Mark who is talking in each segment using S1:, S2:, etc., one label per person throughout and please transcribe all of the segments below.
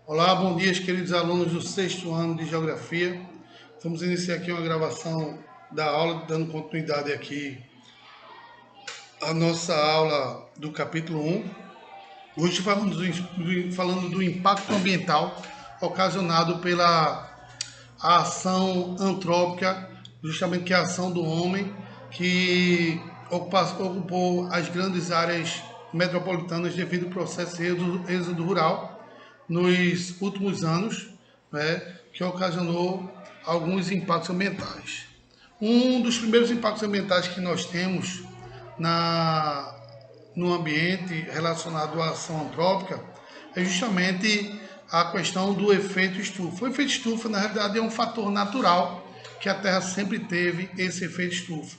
S1: Olá, bom dia, queridos alunos do sexto ano de Geografia. Vamos iniciar aqui uma gravação da aula, dando continuidade aqui à nossa aula do capítulo 1. Hoje falando do impacto ambiental ocasionado pela ação antrópica, justamente que é a ação do homem que ocupou as grandes áreas metropolitanas devido ao processo de êxodo rural nos últimos anos, né, que ocasionou alguns impactos ambientais. Um dos primeiros impactos ambientais que nós temos no ambiente relacionado à ação antrópica é justamente a questão do efeito estufa. O efeito estufa, na realidade, é um fator natural que a Terra sempre teve esse efeito estufa.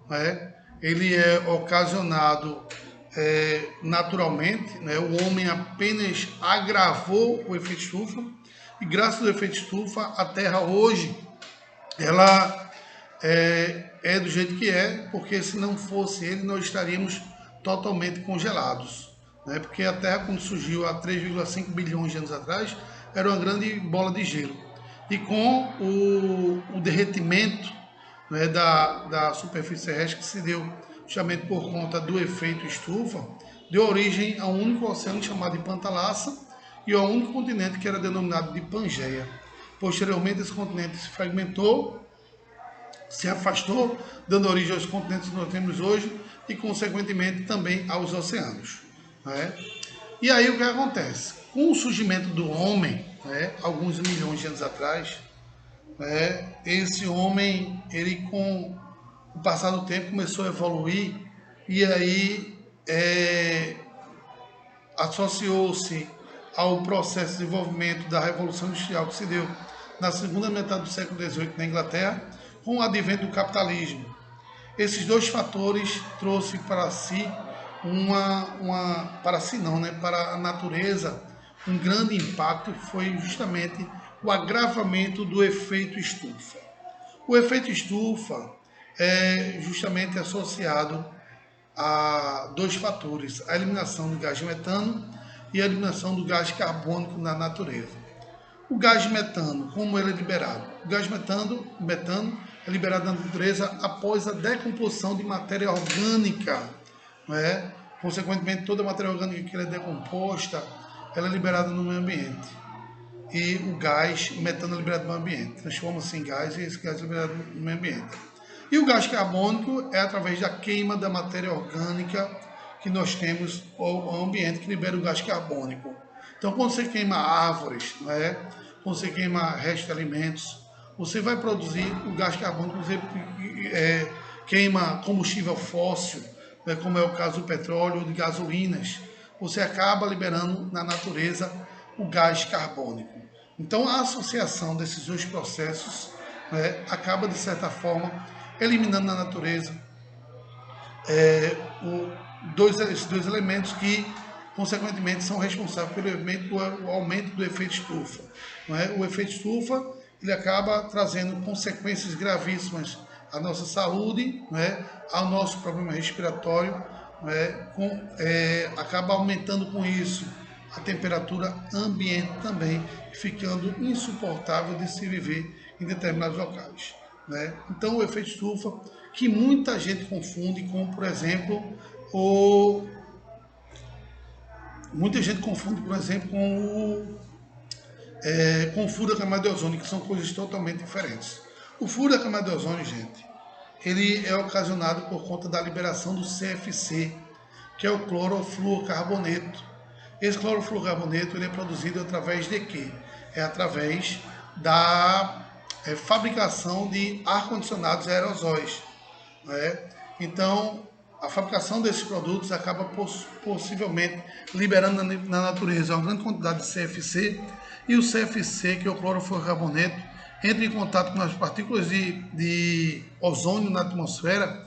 S1: Né? Ele é ocasionado naturalmente, né? O homem apenas agravou o efeito estufa e graças ao efeito estufa a Terra hoje ela é do jeito que é, porque se não fosse ele nós estaríamos totalmente congelados, né? Porque a Terra quando surgiu há 3,5 bilhões de anos atrás era uma grande bola de gelo e com o derretimento, né, da superfície terrestre que se deu justamente por conta do efeito estufa, deu origem a um único oceano chamado de Pantalassa e ao único continente que era denominado de Pangeia. Posteriormente, esse continente se fragmentou, se afastou, dando origem aos continentes que nós temos hoje e, consequentemente, também aos oceanos. Né? E aí o que acontece? Com o surgimento do homem, né, alguns milhões de anos atrás, esse homem, ele com o passar do tempo começou a evoluir e aí associou-se ao processo de desenvolvimento da Revolução Industrial que se deu na segunda metade do século XVIII na Inglaterra, com o advento do capitalismo. Esses dois fatores trouxeram para si para a natureza, um grande impacto foi justamente o agravamento do efeito estufa. O efeito estufa é justamente associado a dois fatores, a eliminação do gás metano e a eliminação do gás carbônico na natureza. O gás metano, como ele é liberado? O gás metano é liberado na natureza após a decomposição de matéria orgânica. Não é? Consequentemente, toda a matéria orgânica que é decomposta, ela é liberada no meio ambiente. E o gás metano é liberado no meio ambiente. Transforma-se em gás e esse gás é liberado no meio ambiente. E o gás carbônico é através da queima da matéria orgânica que nós temos ao ambiente que libera o gás carbônico. Então, quando você queima árvores, né, quando você queima restos de alimentos, você vai produzir o gás carbônico, você queima combustível fóssil, né, como é o caso do petróleo ou de gasolinas, você acaba liberando na natureza o gás carbônico. Então, a associação desses dois processos, né, acaba, de certa forma, eliminando na natureza esses dois elementos que, consequentemente, são responsáveis pelo aumento do efeito estufa. Não é? O efeito estufa ele acaba trazendo consequências gravíssimas à nossa saúde, não é? Ao nosso problema respiratório, não é? Acaba aumentando com isso a temperatura ambiente também, ficando insuportável de se viver em determinados locais. Né? Então, o efeito estufa, que muita gente confunde com, por exemplo, com o furo da camada de ozônio, que são coisas totalmente diferentes. O furo da camada de ozônio, gente, ele é ocasionado por conta da liberação do CFC, que é o clorofluorcarboneto. Esse clorofluorcarboneto ele é produzido através de quê? É através da fabricação de ar-condicionados e aerosóis. Né? Então, a fabricação desses produtos acaba possivelmente liberando na natureza uma grande quantidade de CFC, e o CFC, que é o clorofluorcarboneto, entra em contato com as partículas de ozônio na atmosfera,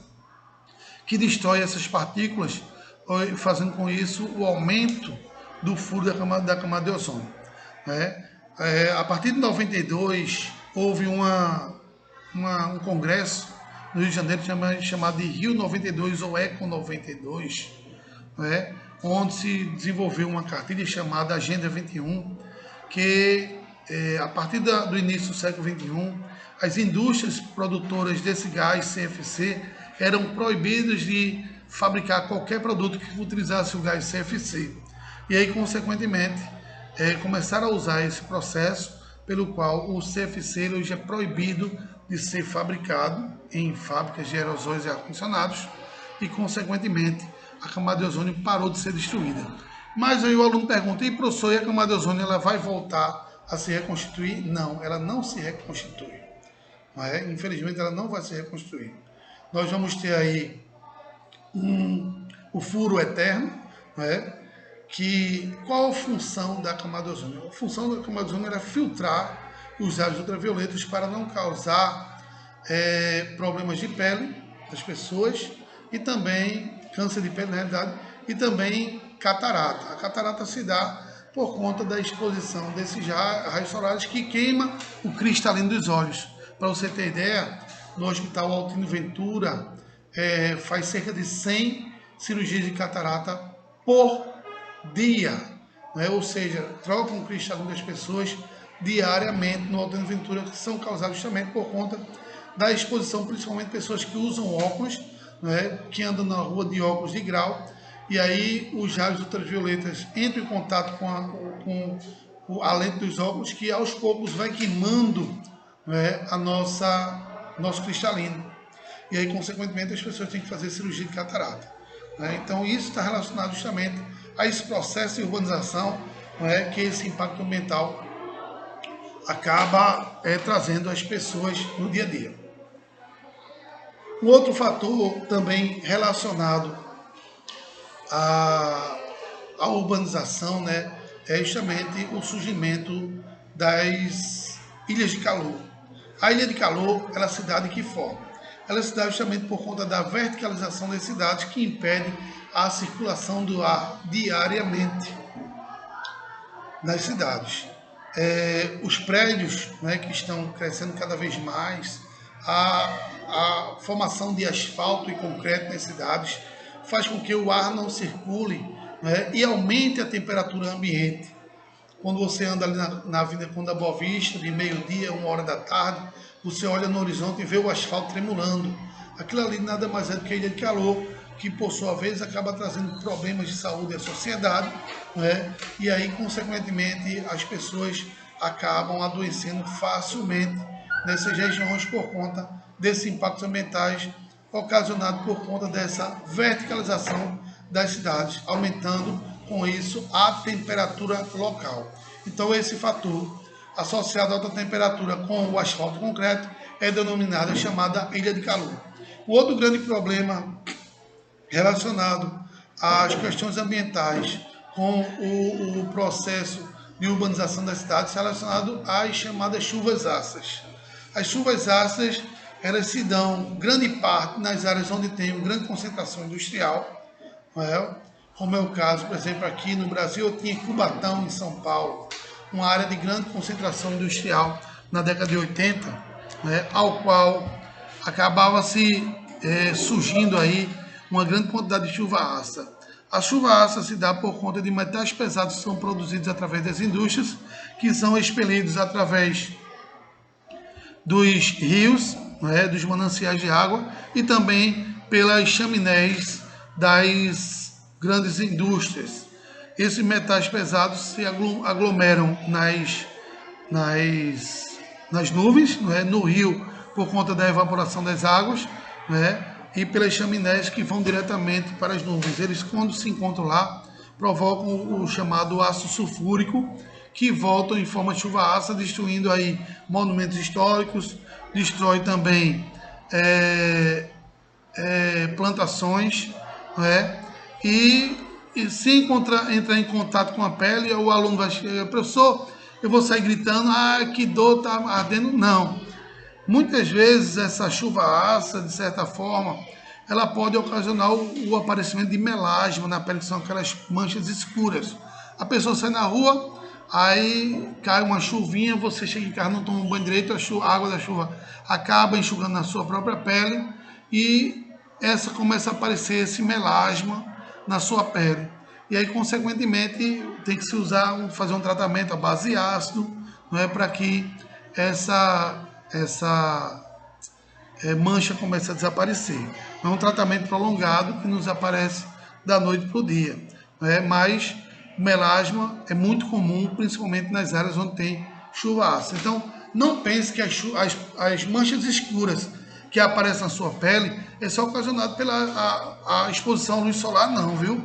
S1: que destrói essas partículas, fazendo com isso o aumento do furo da camada de ozônio. Né? A partir de 92, houve um congresso no Rio de Janeiro chamado de Rio 92 ou Eco 92, né? Onde se desenvolveu uma cartilha chamada Agenda 21, que a partir do início do século XXI, as indústrias produtoras desse gás CFC eram proibidas de fabricar qualquer produto que utilizasse o gás CFC. E aí, consequentemente, começaram a usar esse processo pelo qual o CFC hoje é proibido de ser fabricado em fábricas de aerosóis e ar-condicionados e, consequentemente, a camada de ozônio parou de ser destruída. Mas aí o aluno pergunta, e professor, e a camada de ozônio ela vai voltar a se reconstituir? Não, ela não se reconstitui. Não é? Infelizmente, ela não vai se reconstruir. Nós vamos ter aí o furo eterno, não é? Qual a função da camada de ozônio? A função da camada de ozônio era filtrar os raios ultravioletas para não causar problemas de pele das pessoas e também câncer de pele, na realidade, e também catarata. A catarata se dá por conta da exposição desses raios solares que queima o cristalino dos olhos. Para você ter ideia, no Hospital Altino Ventura faz cerca de 100 cirurgias de catarata por dia, né? Ou seja, trocam o cristalino das pessoas diariamente no Altino Ventura, que são causados justamente por conta da exposição, principalmente pessoas que usam óculos, né? Que andam na rua de óculos de grau, e aí os raios ultravioletas entram em contato com a lente dos óculos, que aos poucos vai queimando, né, nosso cristalino. E aí, consequentemente, as pessoas têm que fazer cirurgia de catarata. Né? Então, isso está relacionado justamente a esse processo de urbanização, né, que esse impacto ambiental acaba trazendo às pessoas no dia a dia. Um outro fator também relacionado à urbanização, né, é justamente o surgimento das ilhas de calor. A ilha de calor, ela se dá de que forma? Ela se dá justamente por conta da verticalização das cidades, que impede a circulação do ar diariamente nas cidades. Os prédios, né, que estão crescendo cada vez mais, a formação de asfalto e concreto nas cidades faz com que o ar não circule, né, e aumente a temperatura ambiente. Quando você anda ali na Avenida Conde da Boa Vista, de meio-dia, 1h da tarde, você olha no horizonte e vê o asfalto tremulando. Aquilo ali nada mais é do que a ilha de calor, que por sua vez acaba trazendo problemas de saúde à sociedade, né? E aí, consequentemente, as pessoas acabam adoecendo facilmente nessas regiões por conta desses impactos ambientais ocasionados por conta dessa verticalização das cidades, aumentando com isso a temperatura local. Então, esse fator associado à alta temperatura com o asfalto concreto é denominada, chamada ilha de calor. O outro grande problema relacionado às questões ambientais com o processo de urbanização das cidades relacionado às chamadas chuvas ácidas. As chuvas ácidas, elas se dão grande parte nas áreas onde tem uma grande concentração industrial, não é? Como é o caso, por exemplo, aqui no Brasil, eu tinha Cubatão, em São Paulo, uma área de grande concentração industrial na década de 80, né, ao qual acabava surgindo aí uma grande quantidade de chuva ácida. A chuva ácida se dá por conta de metais pesados que são produzidos através das indústrias, que são expelidos através dos rios, né, dos mananciais de água e também pelas chaminés das grandes indústrias. Esses metais pesados se aglomeram nas nuvens, né, no rio, por conta da evaporação das águas, né, e pelas chaminés que vão diretamente para as nuvens. Eles, quando se encontram lá, provocam o chamado ácido sulfúrico, que voltam em forma de chuva ácida, destruindo aí monumentos históricos, destrói também plantações, né? E se entrar em contato com a pele, o aluno vai chegar, professor, eu vou sair gritando, que dor, está ardendo. Não. Muitas vezes essa chuva ácida, de certa forma, ela pode ocasionar o aparecimento de melasma na pele, que são aquelas manchas escuras. A pessoa sai na rua, aí cai uma chuvinha, você chega em casa, não toma um banho direito, a água da chuva acaba enxugando na sua própria pele e começa a aparecer esse melasma na sua pele. e aí, consequentemente, tem que se usar, fazer um tratamento à base de ácido, não é, para que essa mancha comece a desaparecer. Não é um tratamento prolongado que nos aparece da noite para o dia, né? Mas o melasma é muito comum, principalmente nas áreas onde tem chuva ácida. Então, não pense que as manchas escuras que aparecem na sua pele é só ocasionado pela a exposição à luz solar, não, viu?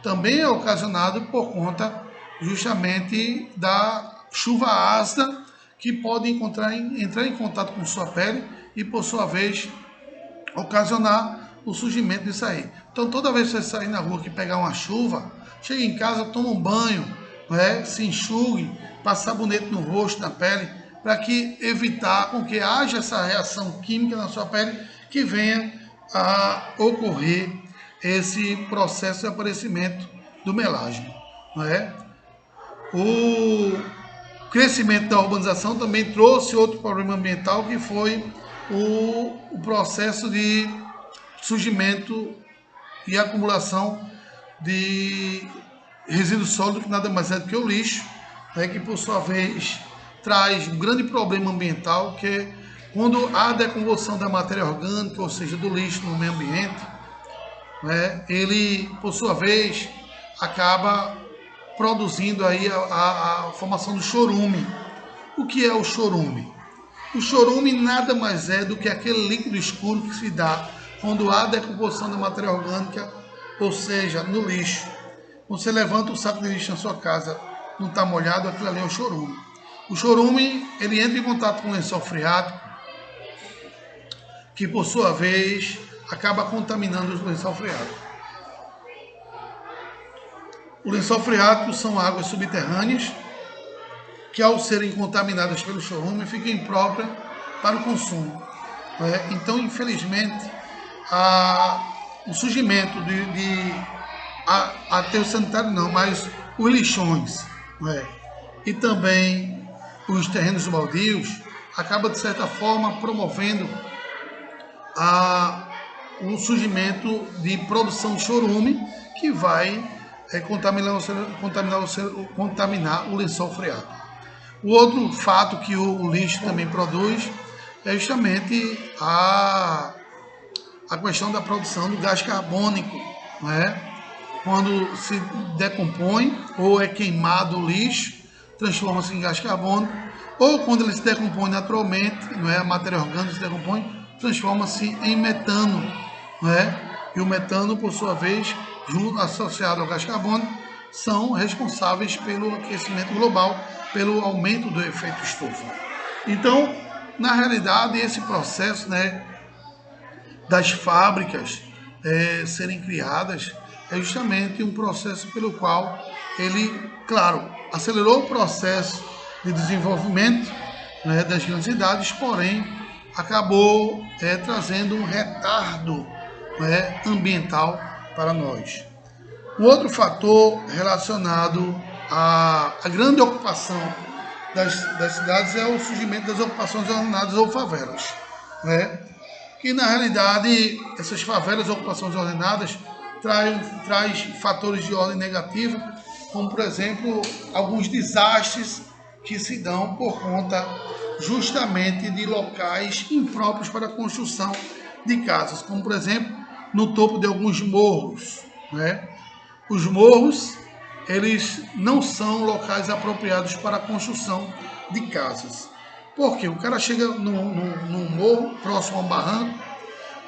S1: Também é ocasionado por conta justamente da chuva ácida, que pode entrar em contato com sua pele e, por sua vez, ocasionar o surgimento disso aí. Então, toda vez que você sair na rua que pegar uma chuva, chegue em casa, toma um banho, né, se enxugue, passe sabonete no rosto, na pele, para que evitar com que haja essa reação química na sua pele que venha a ocorrer esse processo de aparecimento do melasma, não é? O crescimento da urbanização também trouxe outro problema ambiental, que foi o processo de surgimento e acumulação de resíduo sólido, que nada mais é do que o lixo, né, que por sua vez traz um grande problema ambiental, que é quando há decomposição da matéria orgânica, ou seja, do lixo no meio ambiente, né, ele, por sua vez, acaba produzindo aí a formação do chorume. O que é o chorume? O chorume nada mais é do que aquele líquido escuro que se dá quando há decomposição da matéria orgânica, ou seja, no lixo. Você levanta o saco de lixo na sua casa, não está molhado, aquilo ali é o chorume. O chorume, ele entra em contato com o lençol freático, que por sua vez acaba contaminando o lençol freático. O lençol freático são águas subterrâneas que, ao serem contaminadas pelo chorume, ficam impróprias para o consumo. Então, infelizmente, o surgimento de aterro sanitário não, mas os lixões, e também os terrenos baldios, acaba, de certa forma, promovendo o surgimento de produção de chorume, que vai contaminar o lençol freático. O outro fato que o lixo também produz é justamente a questão da produção do gás carbônico, não é? Quando se decompõe ou é queimado o lixo, transforma-se em gás carbônico, ou quando ele se decompõe naturalmente, não é? A matéria orgânica se decompõe, transforma-se em metano, não é? E o metano, por sua vez, associado ao gás carbônico, são responsáveis pelo aquecimento global, pelo aumento do efeito estufa. Então, na realidade, esse processo, né, das fábricas serem criadas é justamente um processo pelo qual ele, claro, acelerou o processo de desenvolvimento, né, das grandes cidades, porém acabou trazendo um retardo, né, ambiental para nós. Um outro fator relacionado à grande ocupação das cidades é o surgimento das ocupações ordenadas ou favelas, né? Que na realidade essas favelas, ocupações ordenadas, traz fatores de ordem negativa, como por exemplo alguns desastres que se dão por conta justamente de locais impróprios para a construção de casas, como por exemplo no topo de alguns morros, né? Os morros, eles não são locais apropriados para a construção de casas. Porque o cara chega num morro, próximo a um barranco,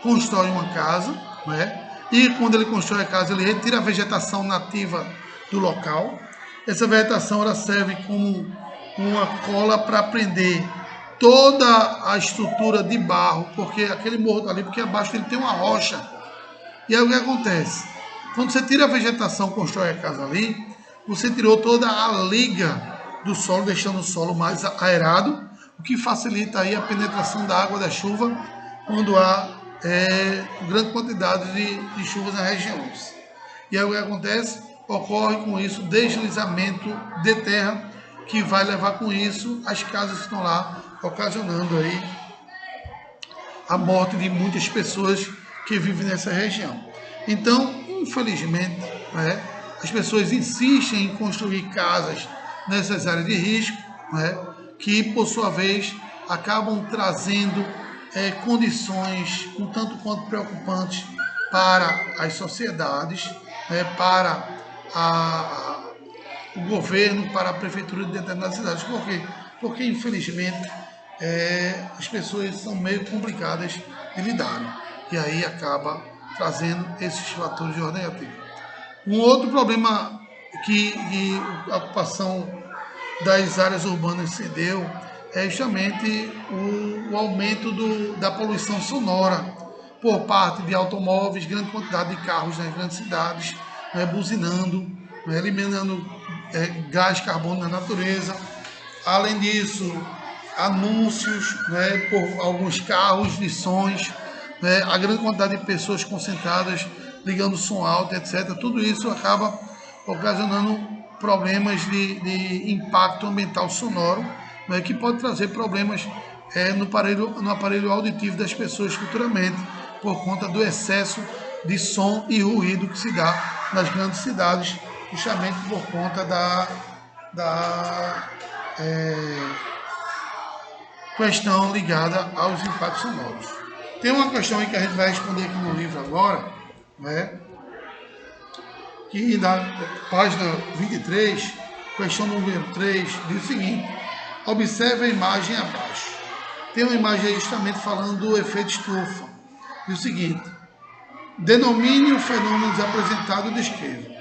S1: constrói uma casa, né? E quando ele constrói a casa, ele retira a vegetação nativa do local. Essa vegetação, ela serve como uma cola para prender toda a estrutura de barro, porque aquele morro está ali, porque abaixo ele tem uma rocha. E aí o que acontece? Quando você tira a vegetação, constrói a casa ali, você tirou toda a liga do solo, deixando o solo mais aerado, o que facilita aí a penetração da água da chuva quando há grande quantidade de chuvas nas regiões. E aí o que acontece? Ocorre com isso deslizamento de terra, que vai levar com isso as casas que estão lá, ocasionando aí a morte de muitas pessoas que vivem nessa região. Então, infelizmente, as pessoas insistem em construir casas nessas áreas de risco, né, que por sua vez acabam trazendo condições um tanto quanto preocupantes para as sociedades, né, para o governo, para a prefeitura de determinadas cidades. Por quê? Porque, infelizmente, as pessoas são meio complicadas de lidarem. E aí acaba trazendo esses fatores de ordem negativa. Um outro problema que a ocupação das áreas urbanas se deu é justamente o aumento da poluição sonora por parte de automóveis, grande quantidade de carros nas grandes cidades, né, buzinando, né, eliminando gás carbono na natureza. Além disso, anúncios, né, por alguns carros de sons, né, a grande quantidade de pessoas concentradas ligando som alto, etc. Tudo isso acaba ocasionando problemas de impacto ambiental sonoro, né, que pode trazer problemas no aparelho auditivo das pessoas futuramente, por conta do excesso de som e ruído que se dá nas grandes cidades, justamente por conta da questão ligada aos impactos sonoros. Tem uma questão aí que a gente vai responder aqui no livro agora, né, que na página 23, questão número 3, diz o seguinte: observe a imagem abaixo. Tem uma imagem aí justamente falando do efeito estufa. Diz o seguinte: denomine o fenômeno apresentado e descreva.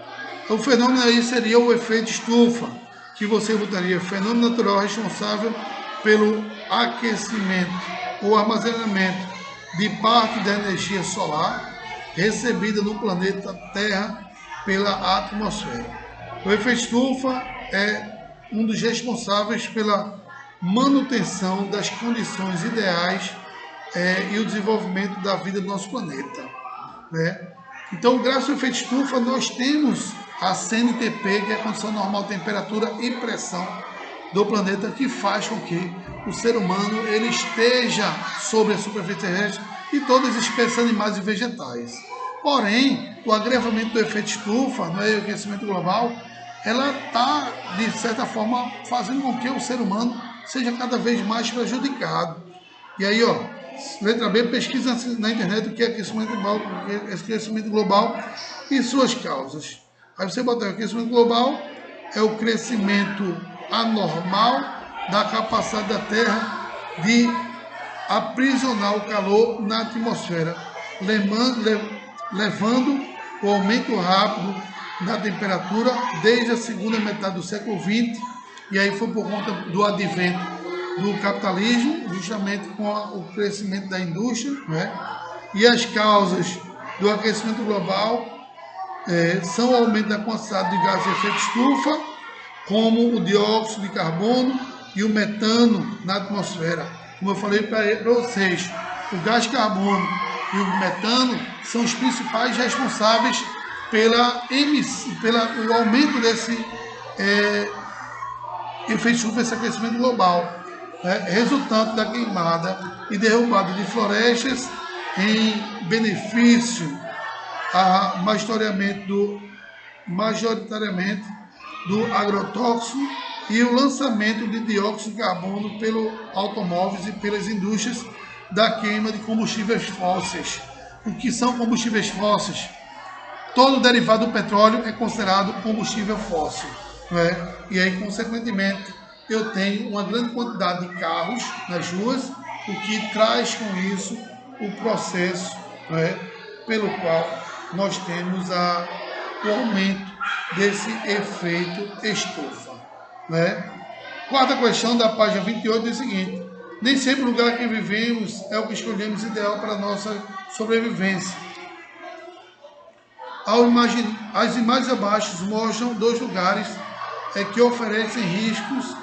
S1: O fenômeno aí seria o efeito estufa, que você botaria fenômeno natural responsável pelo aquecimento ou armazenamento de parte da energia solar recebida no planeta Terra pela atmosfera. O efeito estufa é um dos responsáveis pela manutenção das condições ideais e o desenvolvimento da vida do nosso planeta, né? Então, graças ao efeito estufa, nós temos a CNTP, que é a condição normal de temperatura e pressão do planeta, que faz com que o ser humano ele esteja sobre a superfície terrestre e todas as espécies animais e vegetais. Porém, o agravamento do efeito estufa, no aquecimento global, ela está, de certa forma, fazendo com que o ser humano seja cada vez mais prejudicado. E aí, ó, letra B, pesquisa na internet o que é aquecimento global e suas causas. Aí você bota o aquecimento global, é o crescimento anormal da capacidade da Terra de aprisionar o calor na atmosfera, levando o aumento rápido da temperatura desde a segunda metade do século XX, e aí foi por conta do advento do capitalismo, justamente com o crescimento da indústria, né? E as causas do aquecimento global são o aumento da quantidade de gases de efeito estufa, como o dióxido de carbono e o metano na atmosfera. Como eu falei para vocês, o gás carbono e o metano são os principais responsáveis pelo aumento desse efeito estufa, esse aquecimento global, né, resultante da queimada e derrubada de florestas em benefício majoritariamente do agrotóxico e o lançamento de dióxido de carbono pelos automóveis e pelas indústrias da queima de combustíveis fósseis. O que são combustíveis fósseis? Todo derivado do petróleo é considerado combustível fóssil, né? E aí, consequentemente, eu tenho uma grande quantidade de carros nas ruas, o que traz com isso o processo, né, pelo qual nós temos o aumento desse efeito estufa, né? Quarta questão da página 28 diz o seguinte: nem sempre o lugar que vivemos é o que escolhemos ideal para a nossa sobrevivência. As imagens abaixo mostram dois lugares que oferecem riscos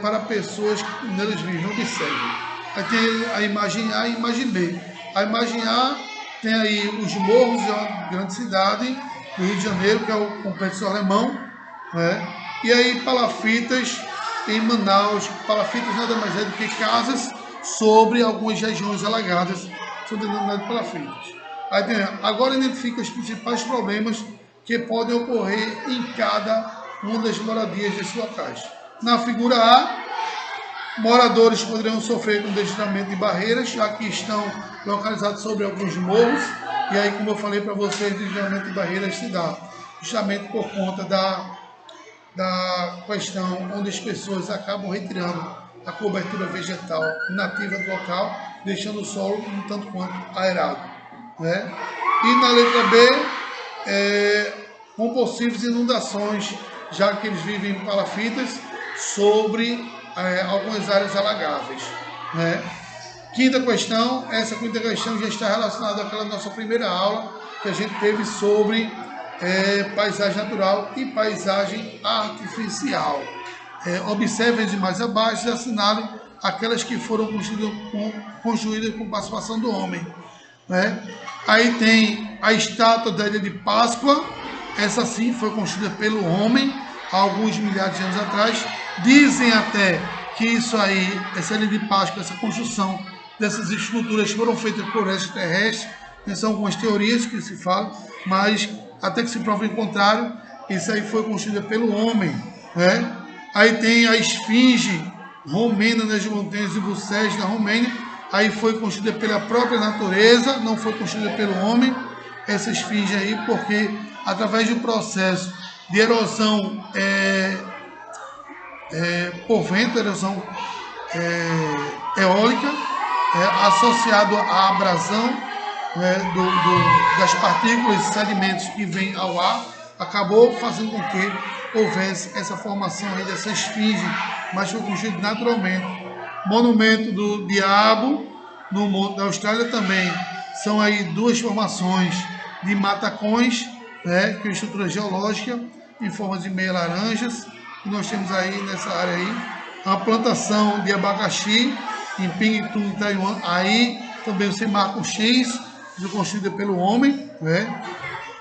S1: para pessoas que neles vivem. Observe. Aí tem a imagem A e a imagem B. A imagem A tem aí os morros de uma grande cidade do Rio de Janeiro, que é o Complexo Alemão, né? E aí palafitas em Manaus. Palafitas nada mais é do que casas sobre algumas regiões alagadas, são denominadas palafitas. Aí tem, agora identifica os principais problemas que podem ocorrer em cada uma das moradias desses locais. Na figura A, moradores poderão sofrer com deslizamento de barreiras, já que estão localizados sobre alguns morros. E aí, como eu falei para vocês, o deslizamento de barreiras se dá justamente por conta da questão onde as pessoas acabam retirando a cobertura vegetal nativa do local, deixando o solo um tanto quanto aerado, né? E na letra B, com possíveis inundações, já que eles vivem em palafitas sobre algumas áreas alagáveis, né? Quinta questão, essa quinta questão já está relacionada àquela nossa primeira aula que a gente teve sobre paisagem natural e paisagem artificial. Observe as imagens abaixo e assinalem aquelas que foram construídas com participação do homem, né? Aí tem a estátua da Ilha de Páscoa, essa sim foi construída pelo homem há alguns milhares de anos atrás. Dizem até que isso aí, essa Ilha de Páscoa, essa construção dessas esculturas foram feitas por extraterrestres. São algumas teorias que se falam, mas até que se prove o contrário, isso aí foi construída pelo homem, né? Aí tem a esfinge romena nas montanhas de Bucés, na Romênia. Aí foi construída pela própria natureza, não foi construída pelo homem, essa esfinge aí, porque através de um processo de erosão por vento, erosão eólica, associado à abrasão, das partículas e sedimentos que vêm ao ar, acabou fazendo com que houvesse essa formação aí dessa esfinge, mas foi construído naturalmente. Monumento do Diabo, no Monte da Austrália também, são aí duas formações de matacões, que é uma estrutura geológica em forma de meia laranjas, que nós temos aí nessa área aí. A plantação de abacaxi em Pingtung, em Taiwan, aí também você marca um X, construída pelo homem, né?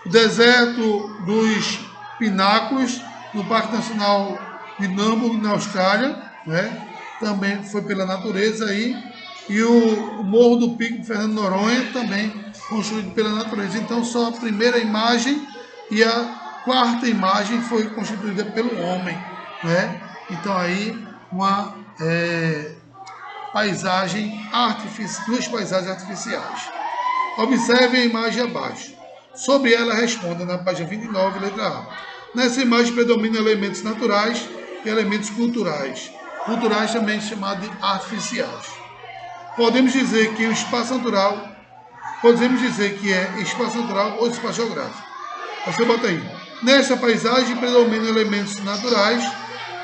S1: O deserto dos pináculos no Parque Nacional de Nambu, na Austrália, né? Também foi pela natureza aí. E o Morro do Pico Fernando Noronha também construído pela natureza. Então só a primeira imagem e a quarta imagem foi constituída pelo homem, né? Então aí uma paisagem artificial, duas paisagens artificiais. Observe a imagem abaixo. Sobre ela responda na página 29, letra A. Nessa imagem predominam elementos naturais e elementos culturais. Culturais também chamados de artificiais. Podemos dizer que o espaço natural, é espaço natural ou espaço geográfico. Você bota aí. Nessa paisagem predominam elementos naturais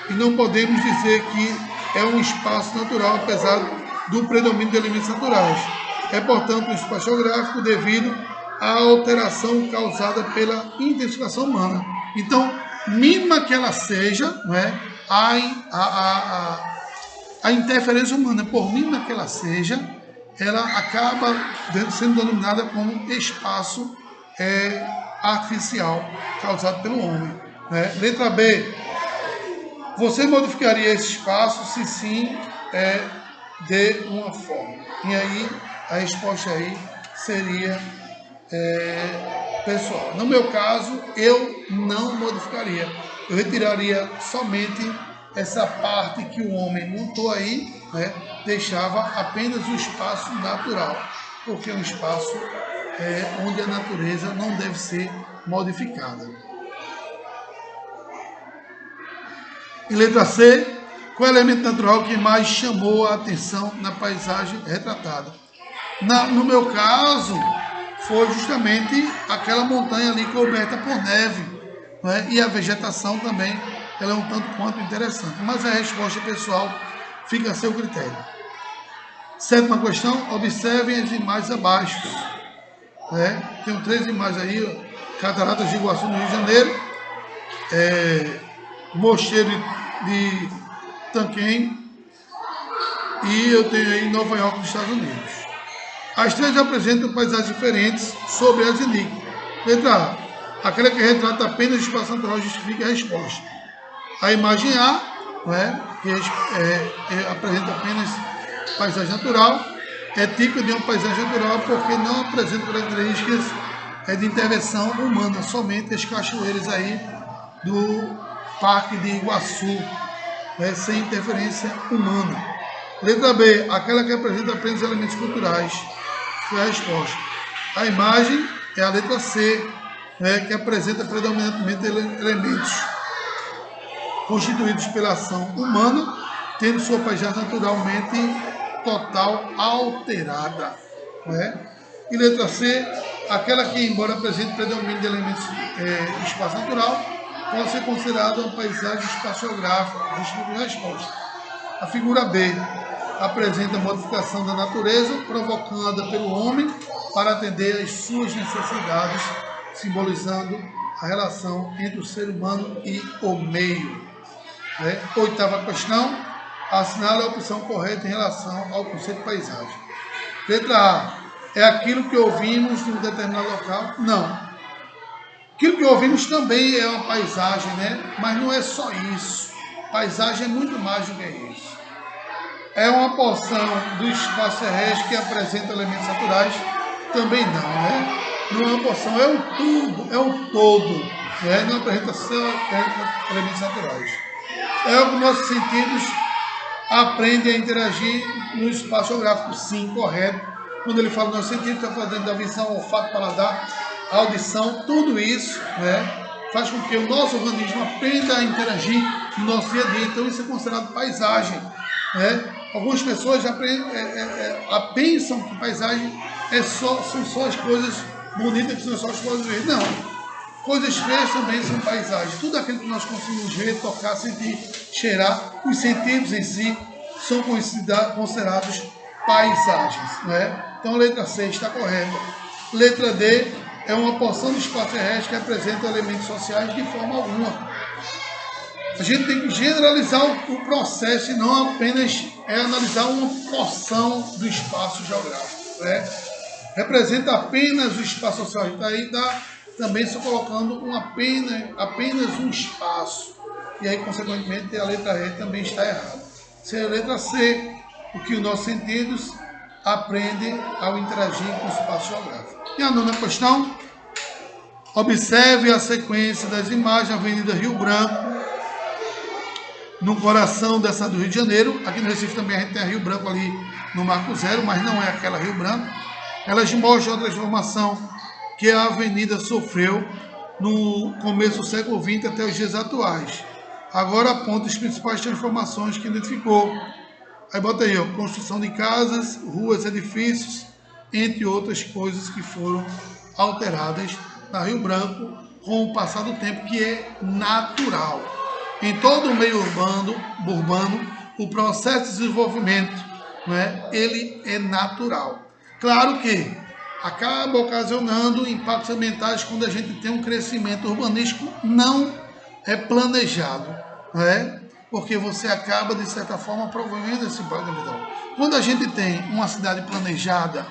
S1: e não podemos dizer que é um espaço natural, apesar do predomínio de elementos naturais. É, portanto, um espaço geográfico devido à alteração causada pela intensificação humana. Então, mínima que ela seja, não é, a interferência humana, por mínima que ela seja, ela acaba sendo denominada como espaço artificial causado pelo homem, né? Letra B. Você modificaria esse espaço? Se sim, de uma forma. E aí, a resposta aí seria pessoal. No meu caso, eu não modificaria. Eu retiraria somente essa parte que o homem montou aí, né? Deixava apenas o espaço natural, porque é um espaço onde a natureza não deve ser modificada. E letra C, qual é o elemento natural que mais chamou a atenção na paisagem retratada? No meu caso, foi justamente aquela montanha ali coberta por neve, né? E a vegetação também, ela é um tanto quanto interessante. Mas a resposta pessoal fica a seu critério. Sétima questão, observem as imagens abaixo. Tem 3 imagens aí, ó. Cataratas de Iguaçu, no Rio de Janeiro, Mosteiro de Tanquém, e eu tenho aí Nova York, nos Estados Unidos. As 3 apresentam paisagens diferentes sobre as indígenas. Letra A. Aquela que retrata apenas o espaço natural justifica a resposta. A imagem A, que apresenta apenas paisagem natural, é típica de uma paisagem natural porque não apresenta características é de intervenção humana, somente as cachoeiras aí do Parque de Iguaçu, sem interferência humana. Letra B, aquela que apresenta apenas elementos culturais. Foi a resposta. A imagem é a letra C, que apresenta predominantemente elementos constituídos pela ação humana, tendo sua paisagem naturalmente total alterada. E letra C, aquela que, embora apresente predomínio de elementos espaço natural, pode ser considerada uma paisagem espaciográfica. Justifica a resposta. A figura B apresenta a modificação da natureza provocada pelo homem para atender às suas necessidades, simbolizando a relação entre o ser humano e o meio. Oitava questão, assinale a opção correta em relação ao conceito de paisagem. Letra A, é aquilo que ouvimos de um determinado local? Não. Aquilo que ouvimos também é uma paisagem, mas não é só isso. Paisagem é muito mais do que isso. É uma porção do espaço terrestre que apresenta elementos naturais? Também não, Não é uma porção, é o tudo, é o todo, Não apresenta só elementos naturais. É o que nossos sentidos aprendem a interagir no espaço geográfico, sim, correto. Quando ele fala nossos sentidos, está falando da visão, olfato, paladar, audição, tudo isso, faz com que o nosso organismo aprenda a interagir no nosso dia a dia. Então isso é considerado paisagem, Algumas pessoas já pensam que paisagem são só as coisas bonitas, que são só as coisas verdes. Não. Coisas feias também são paisagens. Tudo aquilo que nós conseguimos ver, tocar, sentir, cheirar, os sentidos em si são considerados paisagens. Então a letra C está correta. Letra D é uma porção do espaço terrestre que apresenta elementos sociais de forma alguma. A gente tem que generalizar o processo e não apenas analisar uma porção do espaço geográfico. Representa apenas o espaço social. Então aí está também só colocando apenas um espaço. E aí, consequentemente, a letra E também está errada. Seria a letra C, o que os nossos sentidos aprendem ao interagir com o espaço geográfico. E a nona questão, observe a sequência das imagens da Avenida Rio Branco, no coração dessa do Rio de Janeiro. Aqui no Recife também a gente tem a Rio Branco ali no Marco Zero, mas não é aquela Rio Branco. Elas mostram a transformação que a avenida sofreu no começo do século XX até os dias atuais. Agora aponta as principais transformações que identificou. Aí bota aí, construção de casas, ruas, edifícios, entre outras coisas que foram alteradas na Rio Branco com o passar do tempo, que é natural. Em todo o meio urbano, o processo de desenvolvimento, ele é natural. Claro que acaba ocasionando impactos ambientais quando a gente tem um crescimento urbanístico não planejado, porque você acaba, de certa forma, promovendo esse impacto ambiental. Quando a gente tem uma cidade planejada,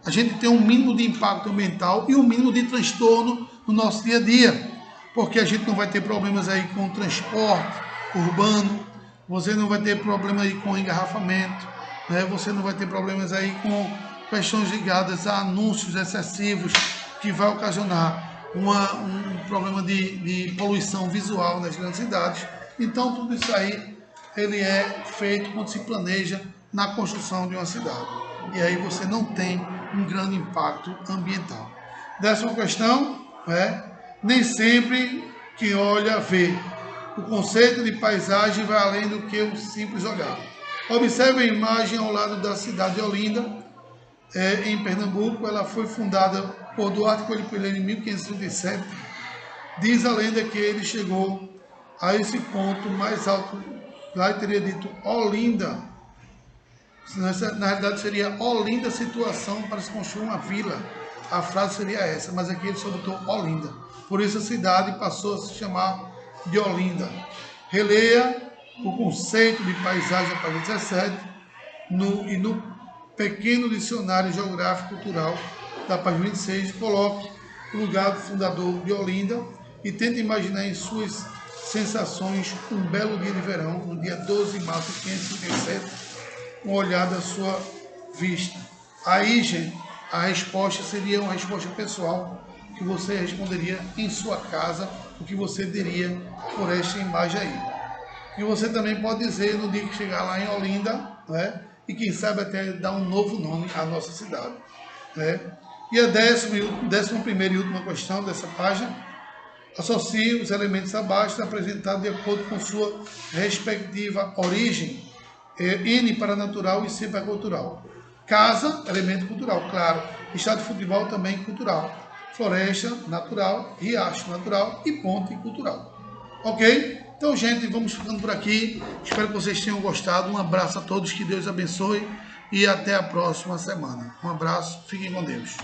S1: a gente tem um mínimo de impacto ambiental e um mínimo de transtorno no nosso dia a dia, porque a gente não vai ter problemas aí com o transporte urbano, você não vai ter problema aí com engarrafamento, você não vai ter problemas aí com questões ligadas a anúncios excessivos que vai ocasionar um problema de poluição visual nas grandes cidades. Então tudo isso aí ele é feito quando se planeja na construção de uma cidade. E aí você não tem um grande impacto ambiental. 10ª questão, nem sempre quem olha vê. O conceito de paisagem vai além do que o simples olhar. Observe a imagem ao lado da cidade de Olinda, em Pernambuco. Ela foi fundada por Duarte Coelho Coelho em 1537. Diz a lenda que ele chegou a esse ponto mais alto, lá e teria dito Olinda. Na realidade seria Olinda situação para se construir uma vila. A frase seria essa, mas aqui ele só botou Olinda. Por isso a cidade passou a se chamar de Olinda. Releia o conceito de paisagem, a página 17, e no pequeno dicionário geográfico cultural da página 26, coloque o lugar do fundador de Olinda e tente imaginar em suas sensações um belo dia de verão, no dia 12 de março de 1537, um olhar da sua vista. Aí, gente, a resposta seria uma resposta pessoal, que você responderia em sua casa, o que você diria por esta imagem aí. E você também pode dizer no dia que chegar lá em Olinda, né? E quem sabe até dar um novo nome à nossa cidade, né? E a 11ª e última questão dessa página: associe os elementos abaixo apresentados de acordo com sua respectiva origem. N para natural e C para cultural. Casa, elemento cultural, claro. Estádio de futebol também cultural. Floresta, natural. Riacho, natural. E ponte, cultural. Ok? Então, gente, vamos ficando por aqui. Espero que vocês tenham gostado. Um abraço a todos, que Deus abençoe e até a próxima semana. Um abraço, fiquem com Deus.